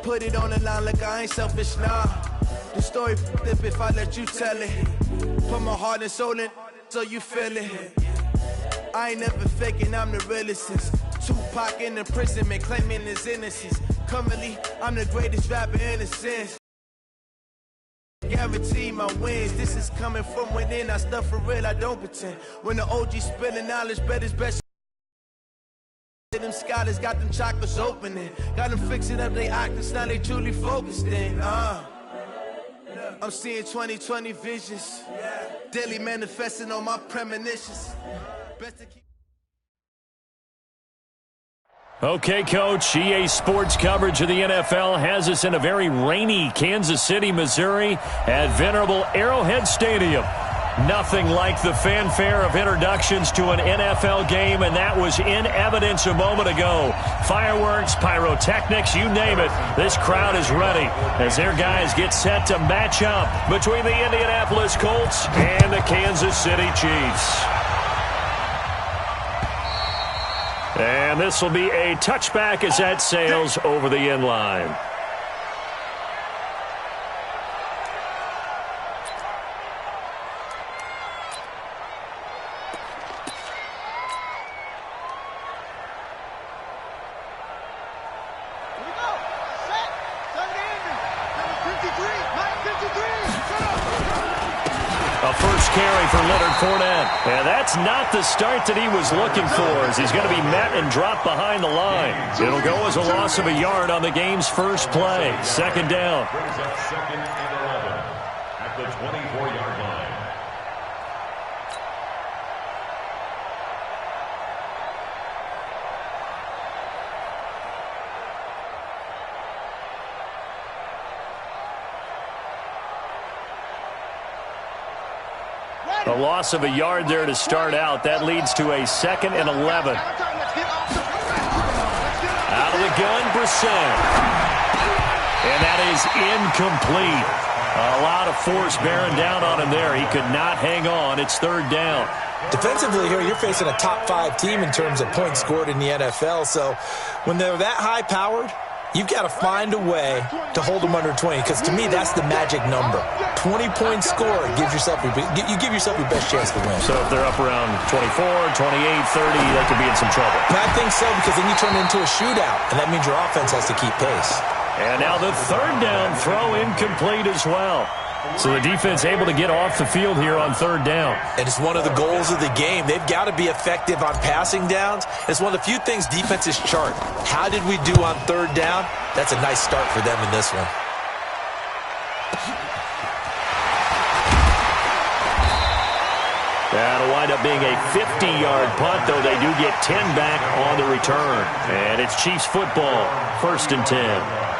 put it on the line like I ain't selfish, nah. The story flip if I let you tell it. Put my heart and soul in so you feel it. I ain't never faking, I'm the realest since Tupac in imprisonment, claiming his innocence. Currently, I'm the greatest rapper in a sense. Guarantee my wins, this is coming from within. I stuff for real, I don't pretend. When the OG spilling knowledge, bet it's best. Them scholars got them chakras opening. Got them fixing up they octaves, now they truly focused in. I'm seeing 2020 visions. Daily manifesting on my premonitions. Best to keep. Okay, Coach, EA Sports coverage of the NFL has us in a very rainy Kansas City, Missouri at venerable Arrowhead Stadium. Nothing like the fanfare of introductions to an NFL game, and that was in evidence a moment ago. Fireworks, pyrotechnics, you name it. This crowd is ready as their guys get set to match up between the Indianapolis Colts and the Kansas City Chiefs. And this will be a touchback as that sails over the end line. And that's not the start that he was looking for, as he's going to be met and dropped behind the line. It'll go as a loss of a yard on the game's first play. Second down. Second and 11 at the 24-yard line. A loss of a yard there to start out. That leads to a second and 11. Out of the gun, Brissett. And that is incomplete. A lot of force bearing down on him there. He could not hang on. It's third down. Defensively here, you're facing a top-5 team in terms of points scored in the NFL. So when they're that high-powered, you've got to find a way to hold them under 20, because to me, that's the magic number. 20-point score, you give yourself your best chance to win. So if they're up around 24, 28, 30, they could be in some trouble. And I think so, because then you turn it into a shootout, and that means your offense has to keep pace. And now the third down throw incomplete as well. So the defense able to get off the field here on third down. And it's one of the goals of the game. They've got to be effective on passing downs. It's one of the few things defenses chart. How did we do on third down? That's a nice start for them in this one. That'll wind up being a 50-yard punt, though they do get 10 back on the return. And it's Chiefs football, 1st and 10.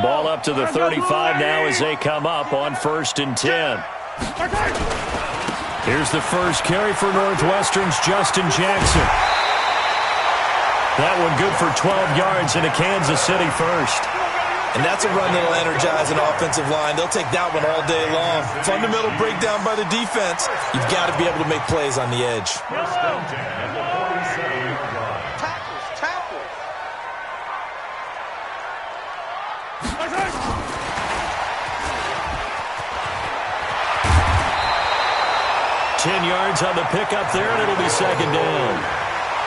Ball up to the 35 now as they come up on 1st and 10. Here's the first carry for Northwestern's Justin Jackson. That one good for 12 yards into Kansas City first. And that's a run that will energize an offensive line. They'll take that one all day long. Fundamental breakdown by the defense. You've got to be able to make plays on the edge. Tackles. 10 yards on the pickup there, and it'll be second down.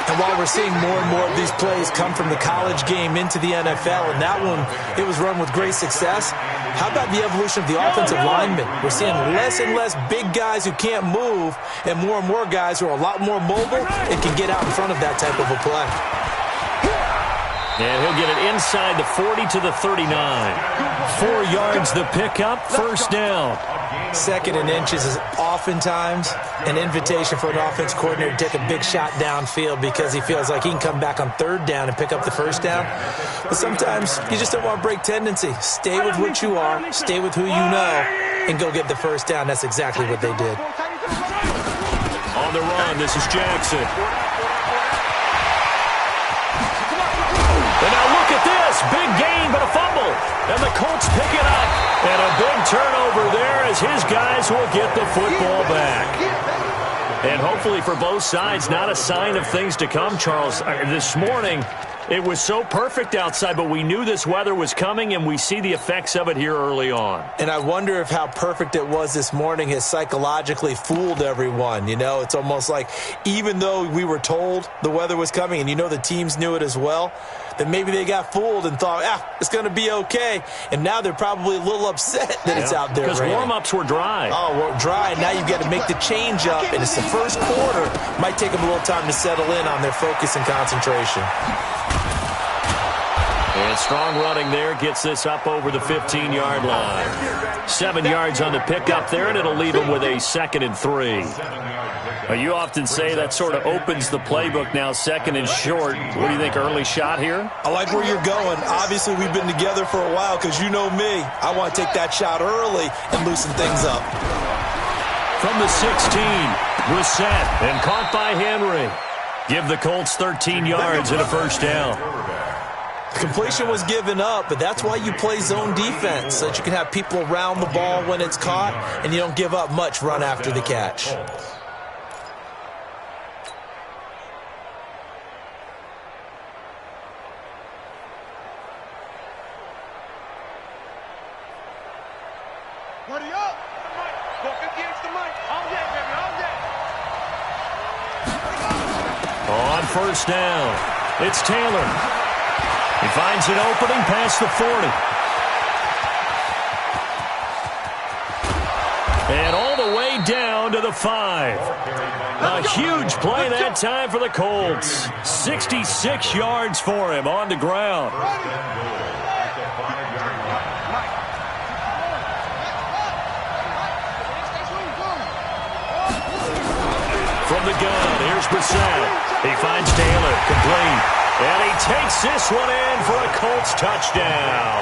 And while we're seeing more and more of these plays come from the college game into the NFL, and that one, it was run with great success, how about the evolution of the offensive linemen? We're seeing less and less big guys who can't move, and more guys who are a lot more mobile and can get out in front of that type of a play. And he'll get it inside the 40 to the 39. 4 yards the pickup, first down. Second and inches is oftentimes an invitation for an offense coordinator to take a big shot downfield because he feels like he can come back on third down and pick up the first down. But sometimes you just don't want to break tendency. Stay with what you are, stay with who you know, and go get the first down. That's exactly what they did. On the run, this is Jackson. And now look at this. Big gain, but a fumble. And the Colts pick it up. And a big turnover there as his guys will get the football back. And hopefully for both sides, not a sign of things to come, Charles. This morning, it was so perfect outside, but we knew this weather was coming, and we see the effects of it here early on. And I wonder if how perfect it was this morning has psychologically fooled everyone. You know, it's almost like even though we were told the weather was coming, and you know the teams knew it as well, that maybe they got fooled and thought, it's going to be okay. And now they're probably a little upset that it's out there because warm-ups were dry. Oh, well, dry. Now you've got to make the change up, and it's the first quarter. Might take them a little time to settle in on their focus and concentration. And strong running there gets this up over the 15-yard line. 7 yards on the pickup there, and it'll leave them with a 2nd and 3. You often say that sort of opens the playbook now, 2nd and short. What do you think, early shot here? I like where you're going. Obviously, we've been together for a while because you know me. I want to take that shot early and loosen things up. From the 16, Brissett, and caught by Henry. Give the Colts 13 yards and a first down. Completion was given up, but that's why you play zone defense, so that you can have people around the ball when it's caught, and you don't give up much run after the catch. On first down, it's Taylor. He finds an opening past the 40. And all the way down to the 5. A huge play that time for the Colts. 66 yards for him on the ground. From the gun, here's Brissett. He finds Taylor, complete. And he takes this one in for a Colts touchdown.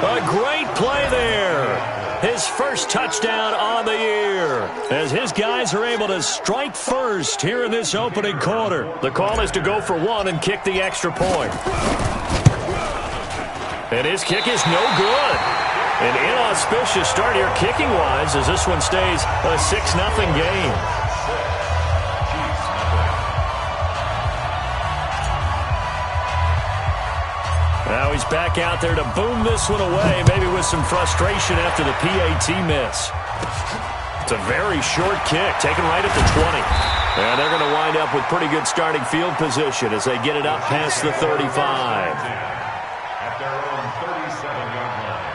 A great play there. His first touchdown on the year, as his guys are able to strike first here in this opening quarter. The call is to go for 1 and kick the extra point. And his kick is no good. An inauspicious start here kicking-wise, as this one stays a 6-0 game. Now he's back out there to boom this one away, maybe with some frustration after the PAT miss. It's a very short kick, taken right at the 20. And they're going to wind up with pretty good starting field position as they get it up past the 35. At their own 37-yard line.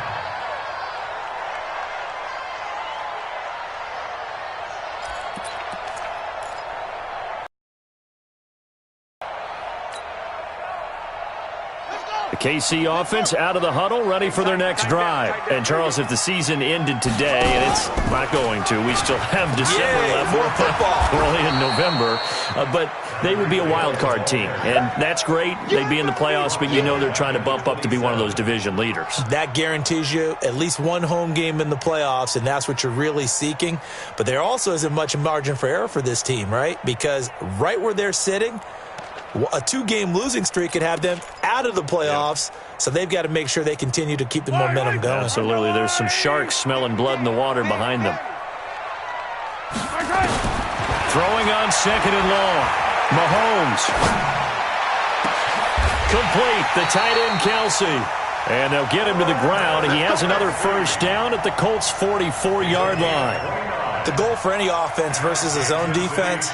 The KC offense out of the huddle, ready for their next drive. And, Charles, if the season ended today, and it's not going to, we still have December left. More football. Early in November. But they would be a wild card team. And that's great. They'd be in the playoffs, but you know they're trying to bump up to be one of those division leaders. That guarantees you at least one home game in the playoffs, and that's what you're really seeking. But there also isn't much margin for error for this team, right? Because right where they're sitting, a 2-game losing streak could have them out of the playoffs, so they've got to make sure they continue to keep the momentum going. Absolutely. There's some sharks smelling blood in the water behind them. Throwing on 2nd and long. Mahomes. Complete. The tight end, Kelsey. And they'll get him to the ground. He has another first down at the Colts' 44-yard line. The goal for any offense versus a zone defense,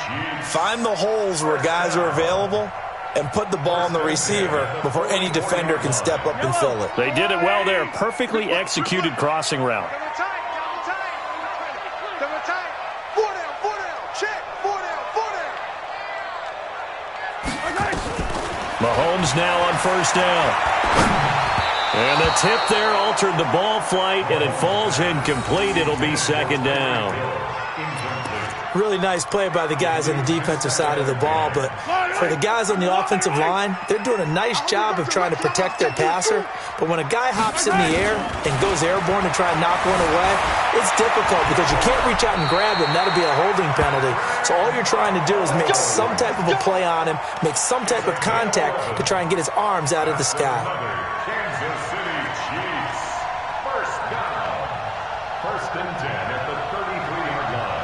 find the holes where guys are available and put the ball on the receiver before any defender can step up and fill it. They did it well there. Perfectly executed crossing route. Mahomes now on first down. And the tip there altered the ball flight, and it falls incomplete. It'll be 2nd down. Really nice play by the guys on the defensive side of the ball, but for the guys on the offensive line, they're doing a nice job of trying to protect their passer. But when a guy hops in the air and goes airborne to try and knock one away, it's difficult because you can't reach out and grab him. That'll be a holding penalty. So all you're trying to do is make some type of a play on him, make some type of contact to try and get his arms out of the sky. Kansas City Chiefs. First down. 1st and 10 at the 33-yard line.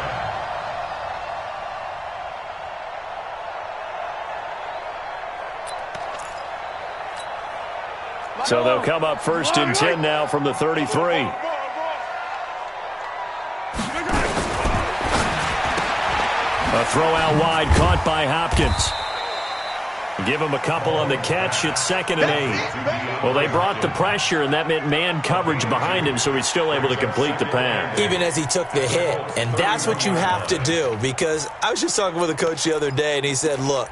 So they'll come up 1st and 10 now from the 33. A throw out wide caught by Hopkins. Give him a couple on the catch. It's 2nd and 8. Well, they brought the pressure, and that meant man coverage behind him, so he's still able to complete the pass. Even as he took the hit. And that's what you have to do, because I was just talking with a coach the other day, and he said, look,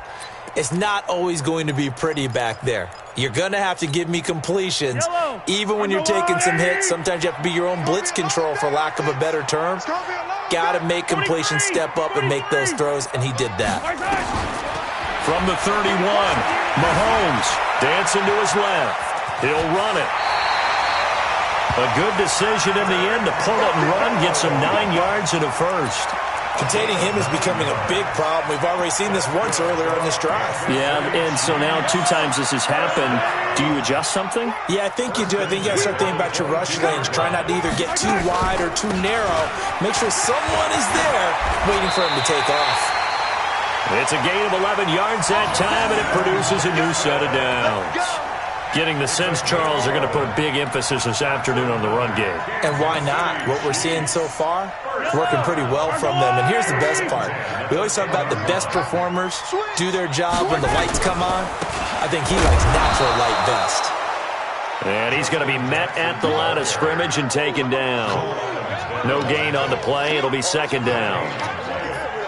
it's not always going to be pretty back there. You're going to have to give me completions. Even when you're taking some hits, sometimes you have to be your own blitz control, for lack of a better term. Got to make completions, step up, and make those throws, and he did that. From the 31, Mahomes dancing to his left. He'll run it. A good decision in the end to pull it and run, gets him 9 yards and a first. Containing him is becoming a big problem. We've already seen this once earlier on this drive. Yeah, and so now 2 times this has happened. Do you adjust something? Yeah, I think you do. I think you got to start thinking about your rush lanes. Try not to either get too wide or too narrow. Make sure someone is there waiting for him to take off. It's a gain of 11 yards that time, and it produces a new set of downs. Getting the sense, Charles, are going to put a big emphasis this afternoon on the run game. And why not? What we're seeing so far is working pretty well from them. And here's the best part. We always talk about the best performers do their job when the lights come on. I think he likes natural light best. And he's going to be met at the line of scrimmage and taken down. No gain on the play. It'll be 2nd down.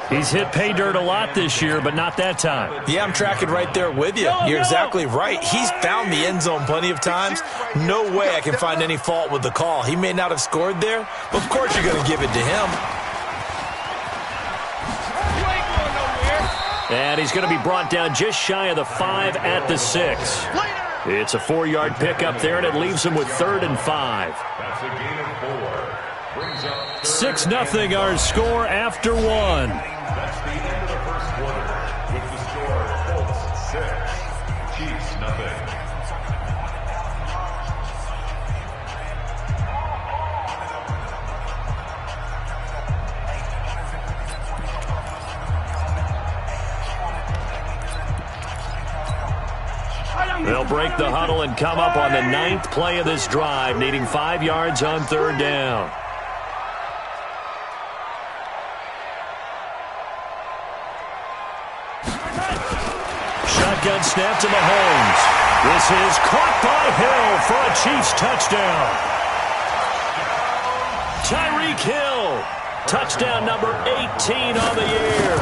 He's hit pay dirt a lot this year, but not that time. Yeah, I'm tracking right there with you. You're exactly right. He's found the end zone plenty of times. No way I can find any fault with the call. He may not have scored there, but of course you're going to give it to him. And he's going to be brought down just shy of the 5 at the 6. It's a 4-yard pickup there, and it leaves him with 3rd and 5. That's a gain of 4. 6-0 our score after 1. That's the end of the first quarter, with the score Colts 6, Chiefs 0. They'll break the huddle and come up on the 9th play of this drive, needing 5 yards on 3rd down. Shotgun snap to Mahomes. This is caught by Hill for a Chiefs touchdown. Tyreek Hill, touchdown number 18 on the year,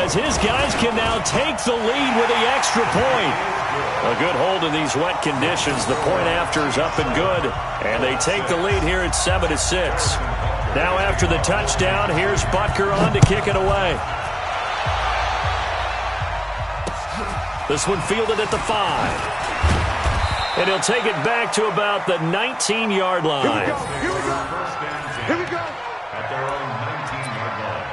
as his guys can now take the lead with the extra point. A good hold in these wet conditions. The point after is up and good, and they take the lead here at 7-6. Now after the touchdown, here's Butker on to kick it away. This one fielded at the 5. And he'll take it back to about the 19-yard line. Here we go. Here we go. Here we go. At their own 19-yard line.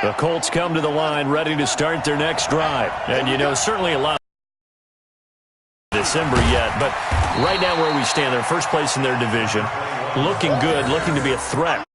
The Colts come to the line ready to start their next drive. And, you know, certainly a lot of December yet, but right now where we stand, they're first place in their division, looking good, looking to be a threat.